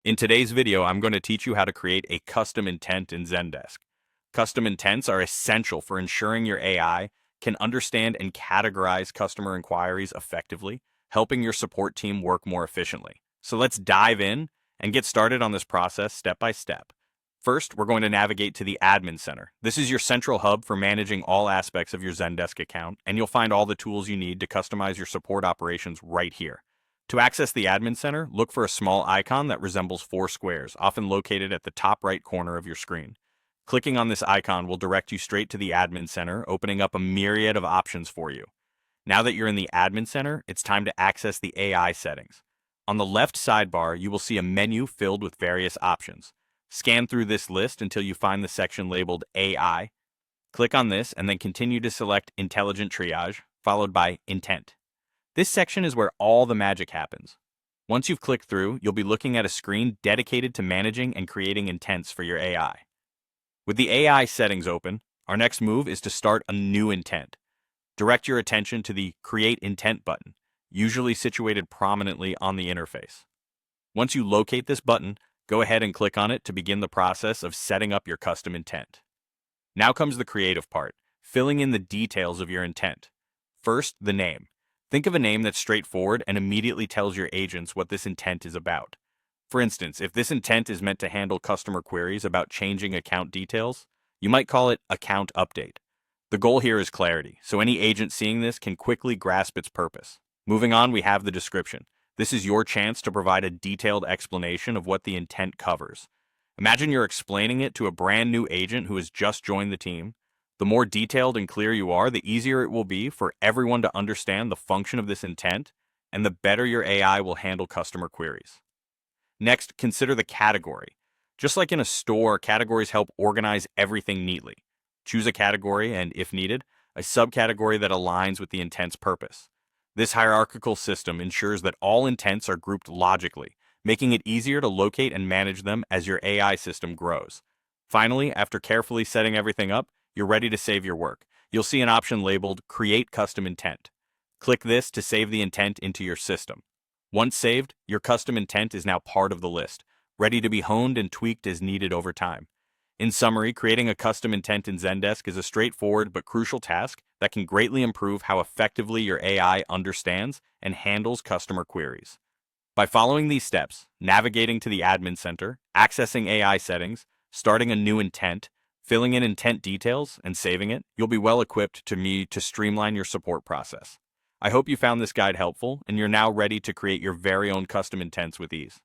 In today's video, I'm going to teach you how to create a custom intent in Zendesk. Custom intents are essential for ensuring your AI can understand and categorize customer inquiries effectively, helping your support team work more efficiently. So let's dive in and get started on this process step by step. First, we're going to navigate to the Admin Center. This is your central hub for managing all aspects of your Zendesk account, and you'll find all the tools you need to customize your support operations right here. To access the Admin Center, look for a small icon that resembles four squares, often located at the top right corner of your screen. Clicking on this icon will direct you straight to the Admin Center, opening up a myriad of options for you. Now that you're in the Admin Center, it's time to access the AI settings. On the left sidebar, you will see a menu filled with various options. Scan through this list until you find the section labeled AI. Click on this and then continue to select Intelligent Triage, followed by Intent. This section is where all the magic happens. Once you've clicked through, you'll be looking at a screen dedicated to managing and creating intents for your AI. With the AI settings open, our next move is to start a new intent. Direct your attention to the Create Intent button, usually situated prominently on the interface. Once you locate this button, go ahead and click on it to begin the process of setting up your custom intent. Now comes the creative part, filling in the details of your intent. First, the name. Think of a name that's straightforward and immediately tells your agents what this intent is about. For instance, if this intent is meant to handle customer queries about changing account details, you might call it Account Update. The goal here is clarity, so any agent seeing this can quickly grasp its purpose. Moving on, we have the description. This is your chance to provide a detailed explanation of what the intent covers. Imagine you're explaining it to a brand new agent who has just joined the team. The more detailed and clear you are, the easier it will be for everyone to understand the function of this intent, and the better your AI will handle customer queries. Next, consider the category. Just like in a store, categories help organize everything neatly. Choose a category and, if needed, a subcategory that aligns with the intent's purpose. This hierarchical system ensures that all intents are grouped logically, making it easier to locate and manage them as your AI system grows. Finally, after carefully setting everything up, you're ready to save your work. You'll see an option labeled Create Custom Intent. Click this to save the intent into your system. Once saved, your custom intent is now part of the list, ready to be honed and tweaked as needed over time. In summary, creating a custom intent in Zendesk is a straightforward but crucial task that can greatly improve how effectively your AI understands and handles customer queries. By following these steps, navigating to the Admin Center, accessing AI settings, starting a new intent, filling in intent details, and saving it, you'll be well equipped to streamline your support process. I hope you found this guide helpful and you're now ready to create your very own custom intents with ease.